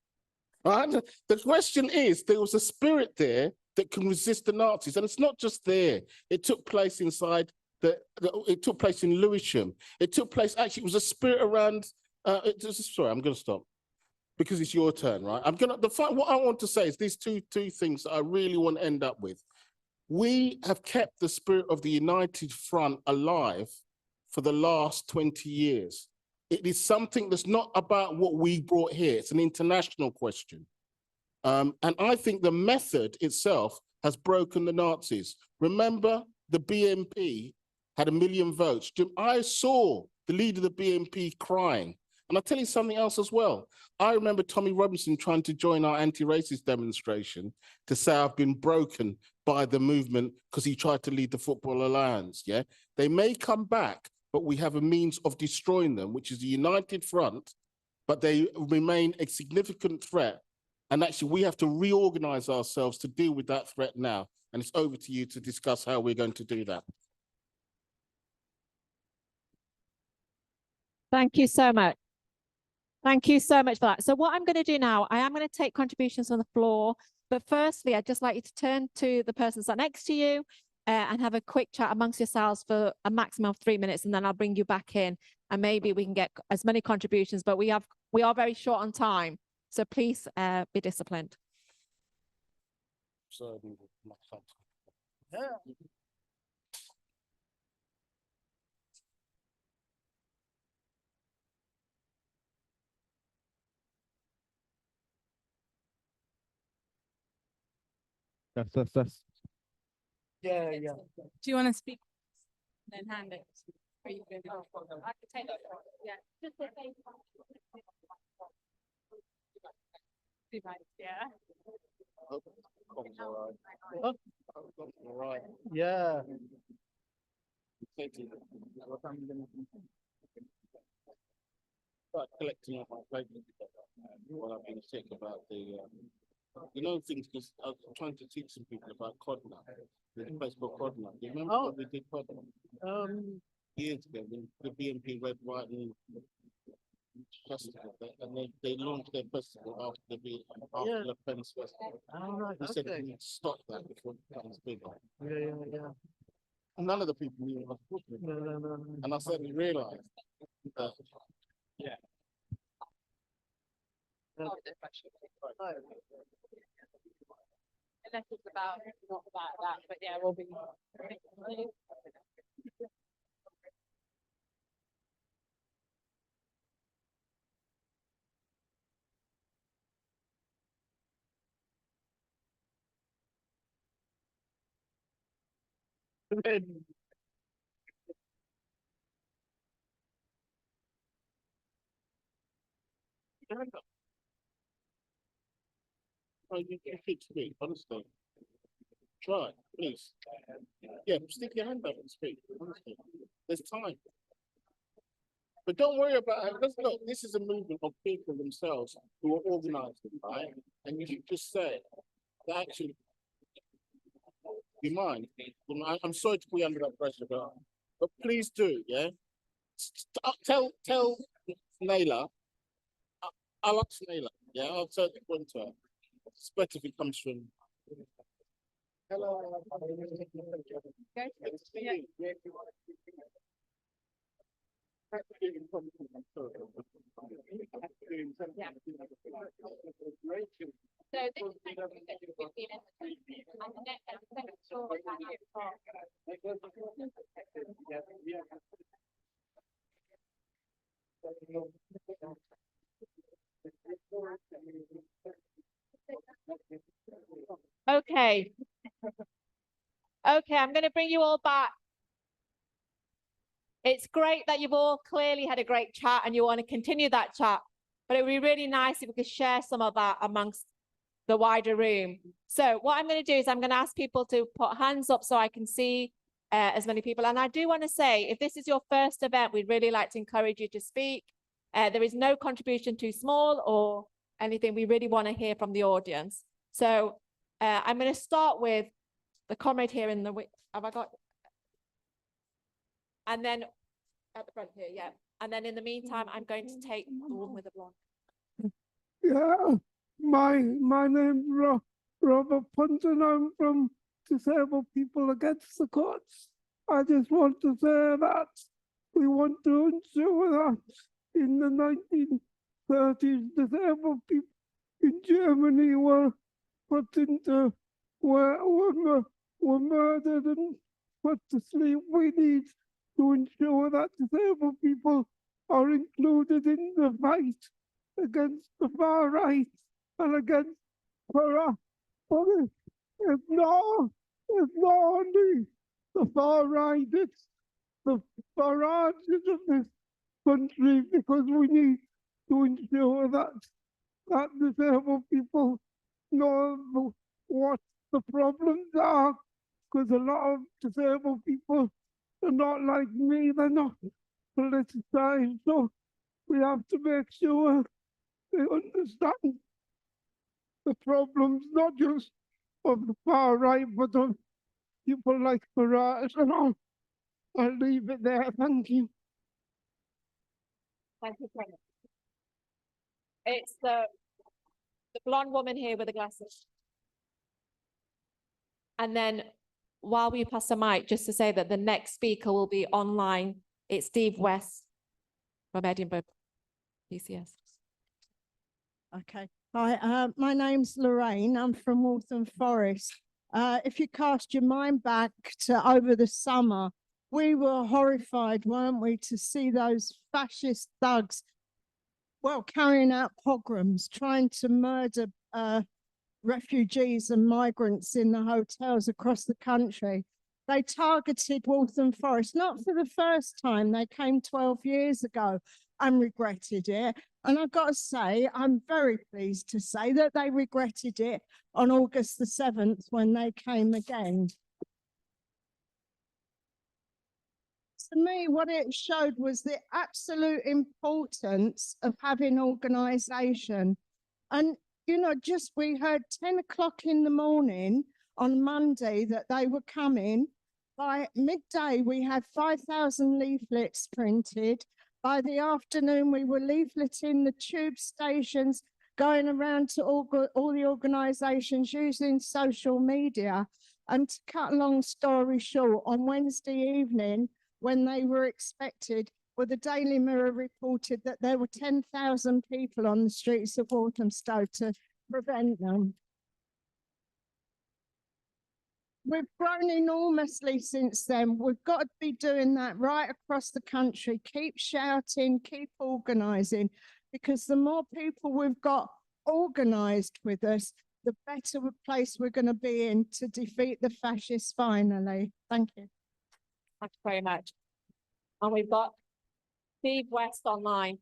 Speaker 5: Right? The question is, there was a spirit there that can resist the Nazis, and it's not just there. It took place inside it took place in Lewisham. It took place, actually, it was a spirit around, sorry, I'm going to stop because it's your turn, right? What I want to say is these two things that I really want to end up with. We have kept the spirit of the United Front alive for the last 20 years. It is something that's not about what we brought here. It's an international question. And I think the method itself has broken the Nazis. Remember, the BNP had 1 million votes. I saw the leader of the BNP crying. And I'll tell you something else as well. I remember Tommy Robinson trying to join our anti-racist demonstration to say I've been broken by the movement because he tried to lead the Football Alliance, yeah? They may come back, but we have a means of destroying them, which is the United Front, but they remain a significant threat. And actually, we have to reorganize ourselves to deal with that threat now. And it's over to you to discuss how we're going to do that.
Speaker 1: Thank you so much. Thank you so much for that. So what I'm going to do now, I am going to take contributions on the floor. But firstly, I'd just like you to turn to the person sat next to you and have a quick chat amongst yourselves for a maximum of 3 minutes, and then I'll bring you back in, and maybe we can get as many contributions, but we are very short on time. So please be disciplined.
Speaker 5: So,
Speaker 4: That's. Yeah, yeah.
Speaker 6: Do you want to speak? Then hand it. Are you going to? I can take that. Yeah. Just the same. Yeah.
Speaker 5: all right.
Speaker 4: Yeah.
Speaker 5: Start collecting up my papers while I've been sick about the, things, because I was trying to teach some people about Codna, the place called Codna. Do you remember when we did Codna? Years ago, when the BNP Red, White and Festival, and they launched their festival after the Pence Festival.
Speaker 4: Oh, right.
Speaker 5: We said we
Speaker 4: Okay.
Speaker 5: need to stop that before it becomes bigger.
Speaker 4: Yeah.
Speaker 5: And none of the people knew what I was talking about.
Speaker 4: No.
Speaker 5: And I suddenly realised that
Speaker 4: Right.
Speaker 6: Unless it's about, not about that, but yeah, we'll be.
Speaker 5: oh, you should speak, honestly. Try, please. Yeah, stick your hand up and speak, honestly. There's time. But don't worry about it. Look, this is a movement of people themselves who are organising, right? And you should just say that actually, you mind? I'm sorry to put you under that pressure, but please do, yeah? Tell Nahella, I'll ask Nahella, yeah? I'll tell the point to her. It's better if it comes from. Hello.
Speaker 6: So this is actually that you've been in the country, and the next story that
Speaker 1: Okay. Okay, I'm going to bring you all back. It's great that you've all clearly had a great chat and you want to continue that chat, but it would be really nice if we could share some of that amongst the wider room. So what I'm going to do is I'm going to ask people to put hands up so I can see as many people. And I do want to say, if this is your first event, we'd really like to encourage you to speak. There is no contribution too small or anything. We really want to hear from the audience. So I'm going to start with the comrade here in the, have I got? And then at the front here, yeah. And then in the meantime, I'm going to take the one with the blonde.
Speaker 7: Yeah, my name's Robert Punton. I'm from Disabled People Against the Cuts. I just want to say that we want to ensure that in the 1930s, disabled people in Germany were put into, were murdered and put to sleep. We need to ensure that disabled people are included in the fight against the far right and against it's not only the far right, it's the Farages of this country, because we need to ensure that disabled people know what the problems are, because a lot of disabled people are not like me, they're not politicized, so we have to make sure they understand the problems, not just of the far right, but of people like Farage and all. I'll leave it there. Thank you.
Speaker 1: Thank you, Prem. It's the blonde woman here with the glasses. And then while we pass the mic, just to say that the next speaker will be online. It's Steve West from Edinburgh, PCS.
Speaker 8: Okay. Hi, my name's Lorraine. I'm from Waltham Forest. If you cast your mind back to over the summer, we were horrified, weren't we, to see those fascist thugs, well, carrying out pogroms, trying to murder refugees and migrants in the hotels across the country. They targeted Waltham Forest, not for the first time. They came 12 years ago and regretted it. And I've got to say, I'm very pleased to say that they regretted it on August the 7th when they came again. To me, what it showed was the absolute importance of having organisation. And, you know, just we heard 10 o'clock in the morning on Monday that they were coming. By midday, we had 5,000 leaflets printed. By the afternoon, we were leafleting the tube stations, going around to all the organisations using social media. And to cut a long story short, on Wednesday evening, when they were expected, well, the Daily Mirror reported that there were 10,000 people on the streets of Walthamstow to prevent them. We've grown enormously since then. We've got to be doing that right across the country. Keep shouting, keep organising, because the more people we've got organised with us, the better place we're going to be in to defeat the fascists finally. Thank you.
Speaker 1: Thank you very much. And we've got Steve West online.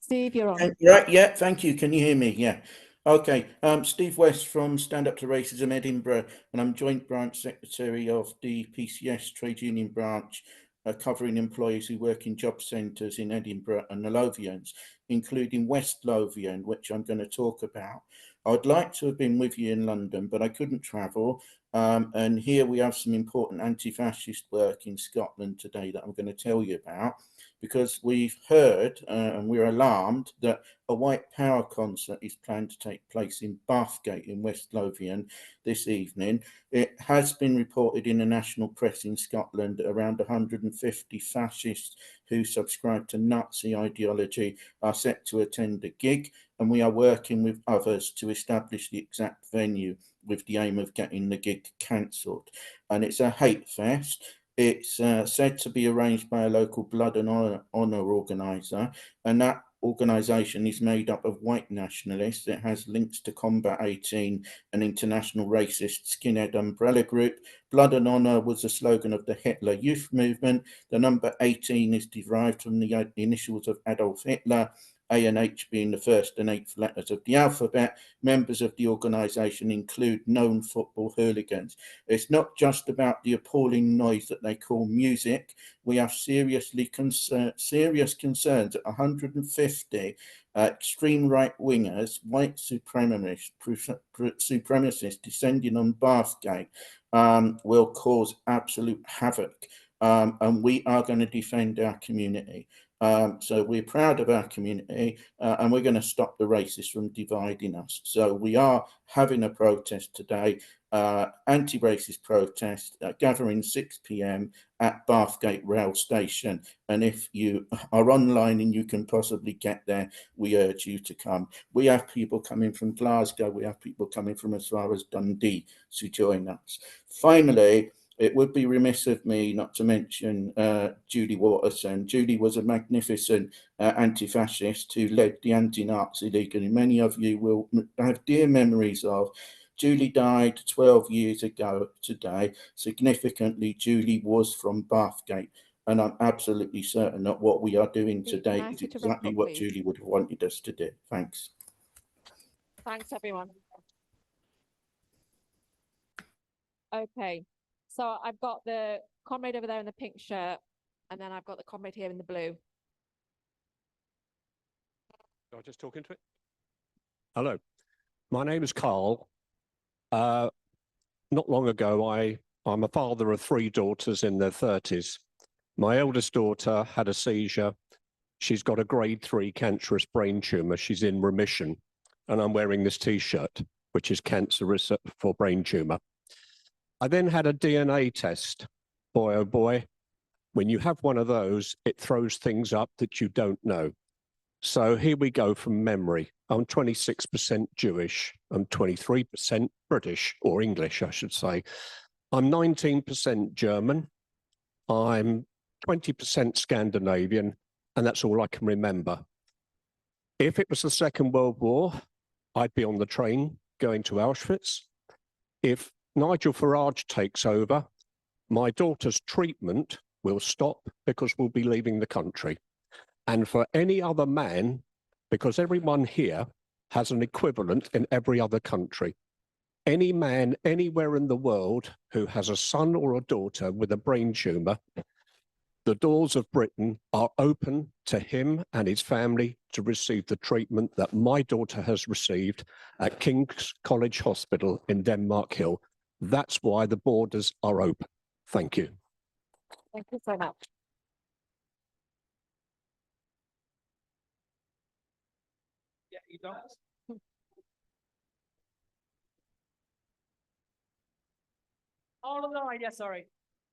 Speaker 1: Steve, you're on.
Speaker 9: Right, yeah, thank you. Can you hear me? Yeah. Okay, Steve West from Stand Up to Racism Edinburgh, and I'm Joint Branch Secretary of the PCS Trade Union Branch, covering employees who work in job centres in Edinburgh and the Lothians, including West Lothian, which I'm going to talk about. I'd like to have been with you in London, but I couldn't travel. And here we have some important anti-fascist work in Scotland today that I'm going to tell you about, because we've heard and we're alarmed that a white power concert is planned to take place in Bathgate in West Lothian this evening. It has been reported in the national press in Scotland around 150 fascists who subscribe to Nazi ideology are set to attend a gig, and we are working with others to establish the exact venue with the aim of getting the gig cancelled. And it's a hate fest. It's said to be arranged by a local blood and honour organiser, and that organisation is made up of white nationalists. It has links to Combat 18, an international racist skinhead umbrella group. Blood and honour was the slogan of the Hitler Youth Movement. The number 18 is derived from the initials of Adolf Hitler, A and H being the first and eighth letters of the alphabet. Members of the organisation include known football hooligans. It's not just about the appalling noise that they call music. We have serious concerns at 150 extreme right-wingers, white supremacists descending on Bathgate will cause absolute havoc. And we are going to defend our community. So we're proud of our community and we're going to stop the racists from dividing us. So we are having a protest today, anti-racist protest, gathering 6 p.m. at Bathgate Rail Station. And if you are online and you can possibly get there, we urge you to come. We have people coming from Glasgow. We have people coming from as far as Dundee to join us. Finally, it would be remiss of me not to mention Julie Waterson. Julie was a magnificent anti-fascist who led the Anti-Nazi League, and many of you will have dear memories of. Julie died 12 years ago today. Significantly, Julie was from Bathgate, and I'm absolutely certain that what we are doing today is exactly what Julie would have wanted us to do. Thanks.
Speaker 1: Thanks, everyone. Okay. So I've got the comrade over there in the pink shirt, and then I've got the comrade here in the blue.
Speaker 10: I'll just talk into it. Hello, my name is Carl. Not long ago, I'm a father of 3 daughters in their 30s. My eldest daughter had a seizure She's got a grade 3 cancerous brain tumor. She's in remission. And I'm wearing this T-shirt, which is cancerous for brain tumor. I then had a DNA test. Boy, oh boy, when you have one of those, it throws things up that you don't know. So here we go from memory. I'm 26% Jewish. I'm 23% British, or English, I should say. I'm 19% German. I'm 20% Scandinavian, and that's all I can remember. If it was the Second World War, I'd be on the train going to Auschwitz. If Nigel Farage takes over, my daughter's treatment will stop because we'll be leaving the country. And for any other man, because everyone here has an equivalent in every other country, any man anywhere in the world who has a son or a daughter with a brain tumor, the doors of Britain are open to him and his family to receive the treatment that my daughter has received at King's College Hospital in Denmark Hill. That's why the borders are open. Thank you.
Speaker 1: Thank you so much.
Speaker 11: Yeah, you don't. Oh, no, yeah, sorry.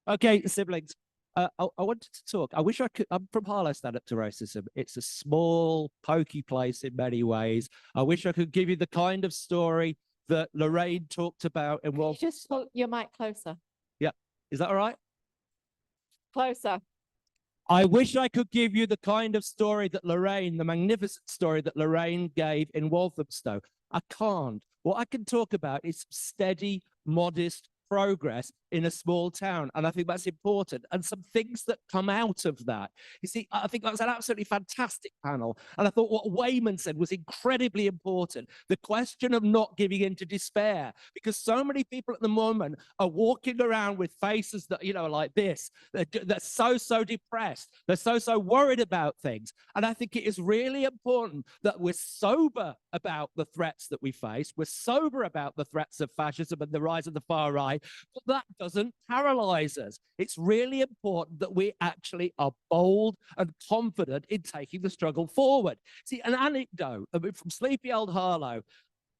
Speaker 11: Okay, siblings. I wanted to talk. I wish I could. I'm from Harlow Stand Up to Racism. It's a small, pokey place in many ways. I wish I could give you the kind of story that Lorraine talked about. And well,
Speaker 1: Just hold your mic closer.
Speaker 11: yeah, is that all right?
Speaker 1: Closer.
Speaker 11: I wish I could give you the kind of story that Lorraine, the magnificent story that Lorraine gave in Walthamstow. I can't. What I can talk about is steady, modest progress in a small town. And I think that's important. And some things that come out of that. You see, I think that was an absolutely fantastic panel. And I thought what Wayman said was incredibly important. The question of not giving in to despair, because so many people at the moment are walking around with faces that, you know, like this, they're so depressed. They're so worried about things. And I think it is really important that we're sober about the threats that we face. We're sober about the threats of fascism and the rise of the far right, but that doesn't paralyze us. It's really important that we actually are bold and confident in taking the struggle forward. See, an anecdote from sleepy old Harlow.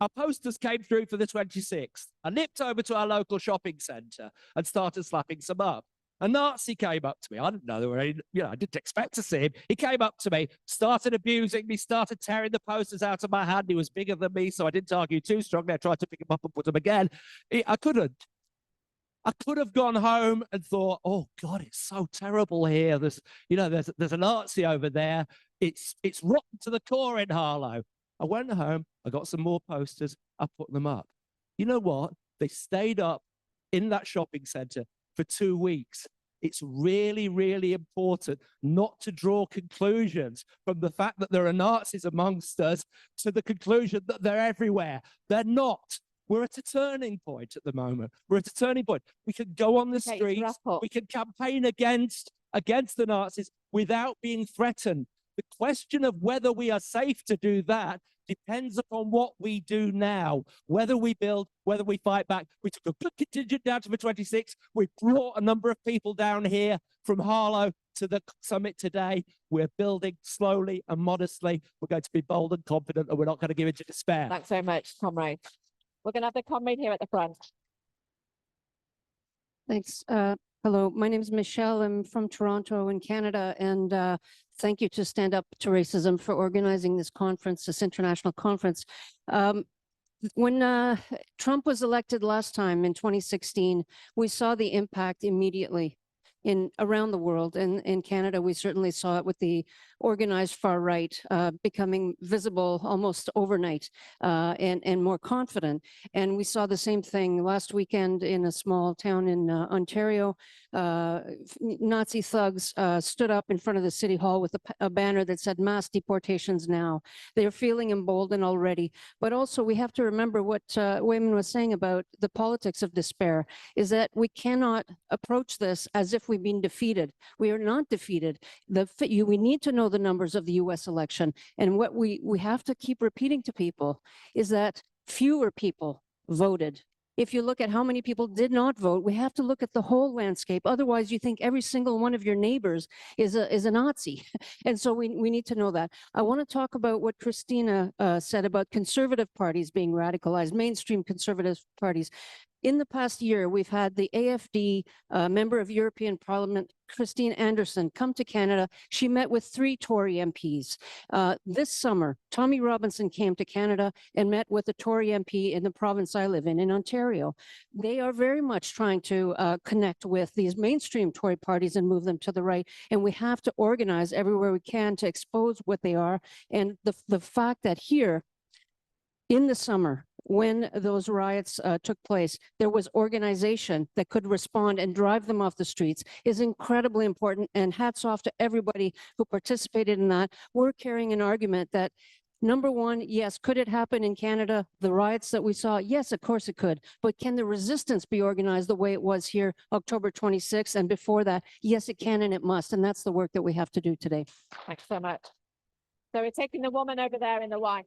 Speaker 11: Our posters came through for the 26th. I nipped over to our local shopping centre and started slapping some up. A Nazi came up to me. I didn't know there were any, you know, I didn't expect to see him. He came up to me, started abusing me, started tearing the posters out of my hand. He was bigger than me, so I didn't argue too strongly. I tried to pick him up and put him again. I couldn't. I could have gone home and thought, oh God, it's so terrible here. There's a Nazi over there. It's rotten to the core in Harlow. I went home, I got some more posters, I put them up. You know what? They stayed up in that shopping centre for 2 weeks. It's really, really important not to draw conclusions from the fact that there are Nazis amongst us to the conclusion that they're everywhere. They're not. We're at a turning point at the moment. We're at a turning point. We can go on the streets. We can campaign against the Nazis without being threatened. The question of whether we are safe to do that depends upon what we do now, whether we build, whether we fight back. We took a good contingent down to the 26th. We brought a number of people down here from Harlow to the summit today. We're building slowly and modestly. We're going to be bold and confident, and we're not going to give in to despair.
Speaker 1: Thanks so much, comrade. We're going to have the comrade here at the front.
Speaker 12: Thanks. Hello, my name is Michelle. I'm from Toronto in Canada, and thank you to Stand Up to Racism for organizing this conference, this international conference. When Trump was elected last time in 2016, we saw the impact immediately around the world. In Canada, we certainly saw it with the organized far right becoming visible almost overnight and more confident. And we saw the same thing last weekend in a small town in Ontario. Nazi thugs stood up in front of the city hall with a banner that said mass deportations now. They're feeling emboldened already. But also we have to remember what Wayman was saying about the politics of despair, is that we cannot approach this as if we've been defeated. We are not defeated. We need to know the numbers of the US election. And what we have to keep repeating to people is that fewer people voted If you look at how many people did not vote, we have to look at the whole landscape. Otherwise, you think every single one of your neighbors is a Nazi. And so we need to know that. I want to talk about what Christina said about conservative parties being radicalized, mainstream conservative parties. In the past year, we've had the AFD member of European Parliament, Christine Anderson, come to Canada. She met with 3 Tory MPs. This summer, Tommy Robinson came to Canada and met with a Tory MP in the province I live in Ontario. They are very much trying to connect with these mainstream Tory parties and move them to the right. And we have to organize everywhere we can to expose what they are. And the fact that here, in the summer, when those riots took place, there was organization that could respond and drive them off the streets is incredibly important. And hats off to everybody who participated in that. We're carrying an argument that, number one, yes, could it happen in Canada? The riots that we saw, yes, of course it could. But can the resistance be organized the way it was here October 26th and before that? Yes, it can and it must. And that's the work that we have to do today.
Speaker 1: Thanks so much. So we're taking the woman over there in the white.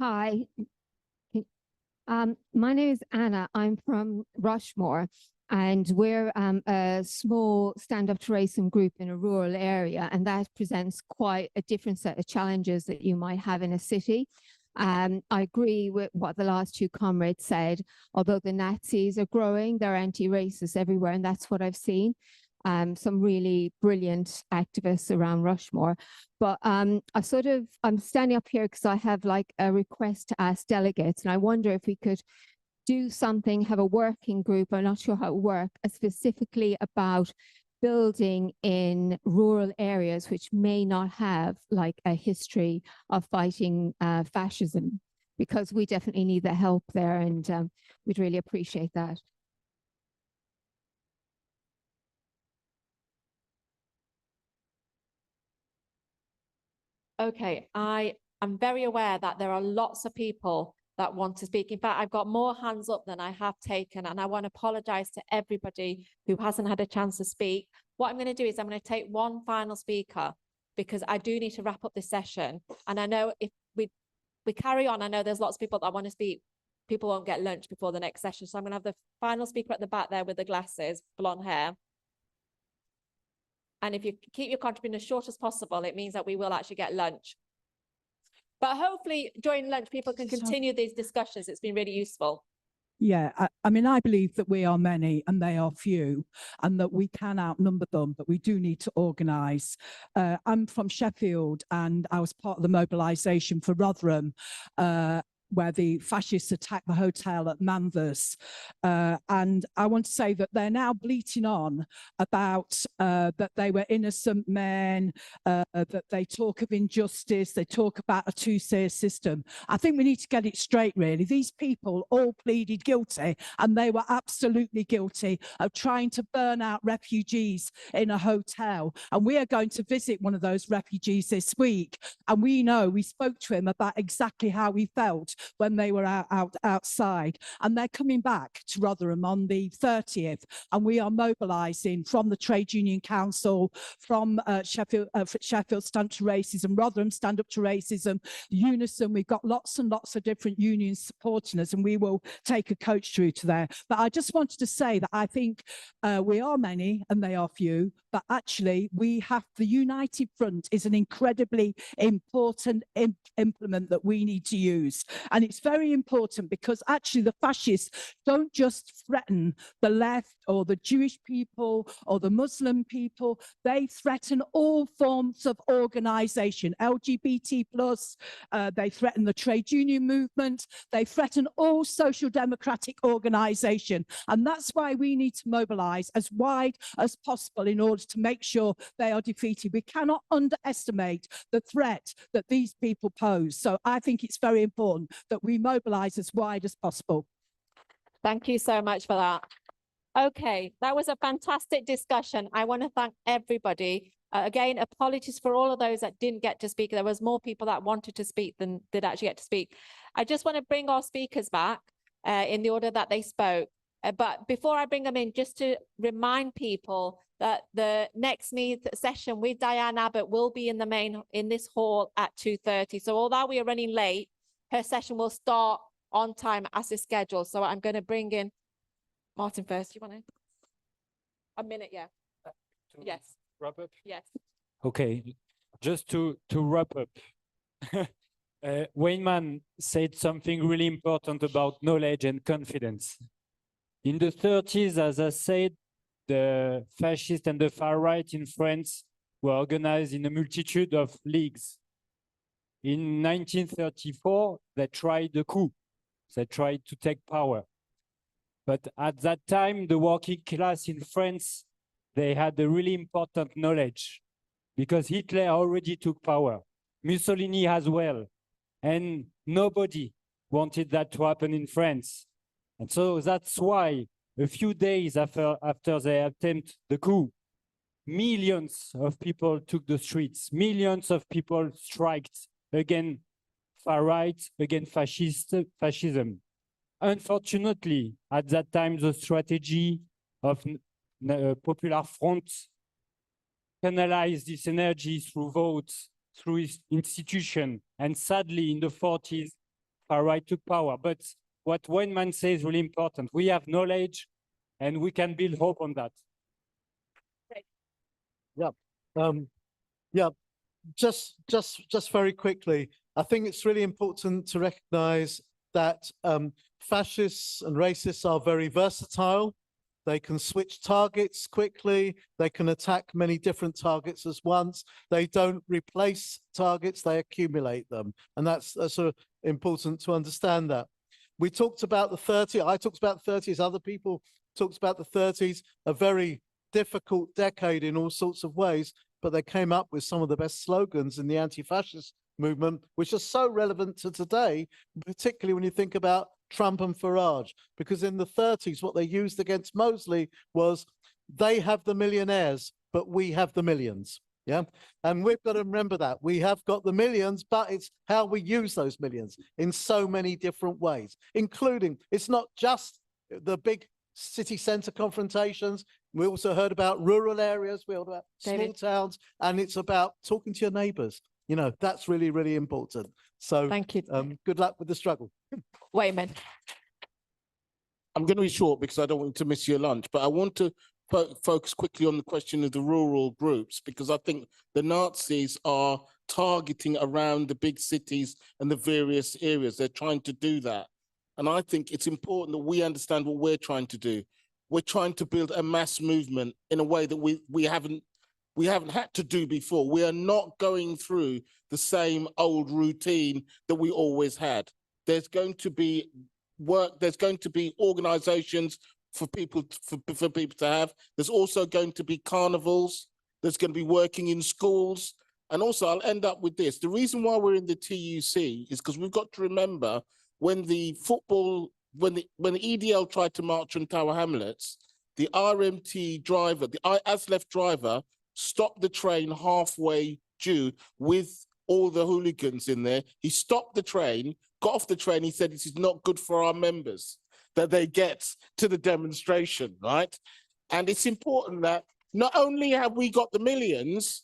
Speaker 13: Hi, my name is Anna. I'm from Rushmore, and we're a small stand-up to racism group in a rural area, and that presents quite a different set of challenges that you might have in a city. I agree with what the last 2 comrades said. Although the Nazis are growing, they're anti-racist everywhere, and that's what I've seen. Some really brilliant activists around Rushmore. But I'm standing up here because I have like a request to ask delegates, and I wonder if we could do something, have a working group, I'm not sure how it works, specifically about building in rural areas which may not have like a history of fighting fascism, because we definitely need the help there, and we'd really appreciate that.
Speaker 1: Okay, I am very aware that there are lots of people that want to speak. In fact, I've got more hands up than I have taken, and I want to apologize to everybody who hasn't had a chance to speak. What I'm going to do is I'm going to take one final speaker, because I do need to wrap up this session. And I know if we carry on, I know there's lots of people that want to speak. People won't get lunch before the next session. So I'm going to have the final speaker at the back there with the glasses, blonde hair. And if you keep your contribution as short as possible, it means that we will actually get lunch. But hopefully during lunch, people can continue these discussions. It's been really useful.
Speaker 14: Yeah, I mean, I believe that we are many and they are few, and that we can outnumber them, but we do need to organise. I'm from Sheffield, and I was part of the mobilisation for Rotherham, where the fascists attacked the hotel at Manvers. And I want to say that they're now bleating on about that they were innocent men, that they talk of injustice, they talk about a two-tier system. I think we need to get it straight, really. These people all pleaded guilty, and they were absolutely guilty of trying to burn out refugees in a hotel. And we are going to visit one of those refugees this week. And we spoke to him about exactly how he felt when they were outside, and they're coming back to Rotherham on the 30th, and we are mobilising from the Trade Union Council, from Sheffield Stand Up to Racism, Rotherham Stand Up to Racism, Unison. We've got lots and lots of different unions supporting us, and we will take a coach through to there. But I just wanted to say that I think we are many and they are few, but actually we have the United Front is an incredibly important implement that we need to use. And it's very important because actually the fascists don't just threaten the left or the Jewish people or the Muslim people. They threaten all forms of organisation, LGBT+, they threaten the trade union movement, they threaten all social democratic organisation. And that's why we need to mobilise as wide as possible in order to make sure they are defeated. We cannot underestimate the threat that these people pose. So I think it's very important that we mobilise as wide as possible.
Speaker 1: Thank you so much for that. Okay, that was a fantastic discussion. I want to thank everybody. Again, apologies for all of those that didn't get to speak. There was more people that wanted to speak than did actually get to speak. I just want to bring our speakers back in the order that they spoke. But before I bring them in, just to remind people that the next session with Diane Abbott will be in this hall at 2:30. So although we are running late, her session will start on time as is scheduled. So I'm going to bring in Martin first. You want to? A minute, yeah. Yes.
Speaker 3: Wrap up?
Speaker 1: Yes.
Speaker 3: Okay, just to wrap up. Weinman said something really important about knowledge and confidence. In the 30s, as I said, the fascists and the far right in France were organized in a multitude of leagues. In 1934, they tried a coup. They tried to take power. But at that time, the working class in France, they had a really important knowledge because Hitler already took power. Mussolini as well. And nobody wanted that to happen in France. And so that's why a few days after they attempt the coup, millions of people took the streets, millions of people striked against far right, against fascism. Unfortunately, at that time, the strategy of Popular Front canalized this energy through votes, through institution, and sadly, in the 40s, far right took power. But what Weinman says is really important. We have knowledge, and we can build hope on that.
Speaker 4: Yeah. Just very quickly, I think it's really important to recognize that fascists and racists are very versatile. They can switch targets quickly. They can attack many different targets at once. They don't replace targets, they accumulate them. And that's sort of important to understand that. We talked about the 30s, I talked about the 30s, other people talked about the 30s, a very difficult decade in all sorts of ways, but they came up with some of the best slogans in the anti-fascist movement, which are so relevant to today, particularly when you think about Trump and Farage, because in the 30s, what they used against Mosley was they have the millionaires, but we have the millions. Yeah. And we've got to remember that we have got the millions, but it's how we use those millions in so many different ways, including it's not just the big city center confrontations. We also heard about rural areas, we heard about small towns, and it's about talking to your neighbors. You know, that's really, really important. So
Speaker 1: thank you.
Speaker 4: Good luck with the struggle.
Speaker 1: Wayman.
Speaker 5: I'm going to be short because I don't want to miss your lunch, but I want to focus quickly on the question of the rural groups, because I think the Nazis are targeting around the big cities and the various areas. They're trying to do that. And I think it's important that we understand what we're trying to do. We're trying to build a mass movement in a way that we haven't had to do before. We are not going through the same old routine that we always had. There's going to be work, there's going to be organizations for people to have. There's also going to be carnivals. There's going to be working in schools. And also I'll end up with this. The reason why we're in the TUC is because we've got to remember when the EDL tried to march on Tower Hamlets, the RMT driver, the ASLEF driver, stopped the train halfway due with all the hooligans in there. He stopped the train, got off the train. He said, this is not good for our members that they get to the demonstration, right? And it's important that not only have we got the millions,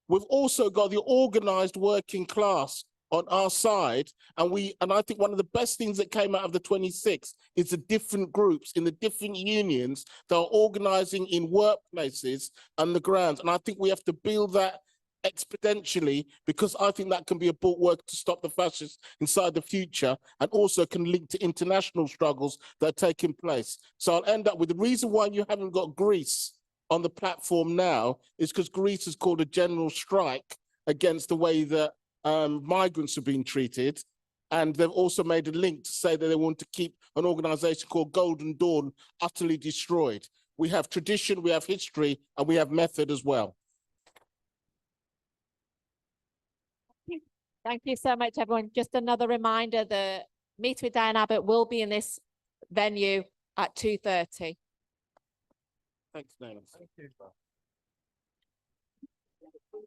Speaker 5: we've also got the organized working class on our side. And I think one of the best things that came out of the 26 is the different groups in the different unions that are organizing in workplaces and the grounds. And I think we have to build that exponentially, because I think that can be a bulwark to stop the fascists inside the future, and also can link to international struggles that are taking place. So I'll end up with the reason why you haven't got Greece on the platform now is because Greece has called a general strike against the way that migrants have been treated. And they've also made a link to say that they want to keep an organization called Golden Dawn utterly destroyed. We have tradition, we have history, and we have method as well.
Speaker 1: Thank you so much, everyone. Just another reminder, the Meet with Diane Abbott will be in this venue at 2:30.
Speaker 5: Thanks, Nahella. Thank you.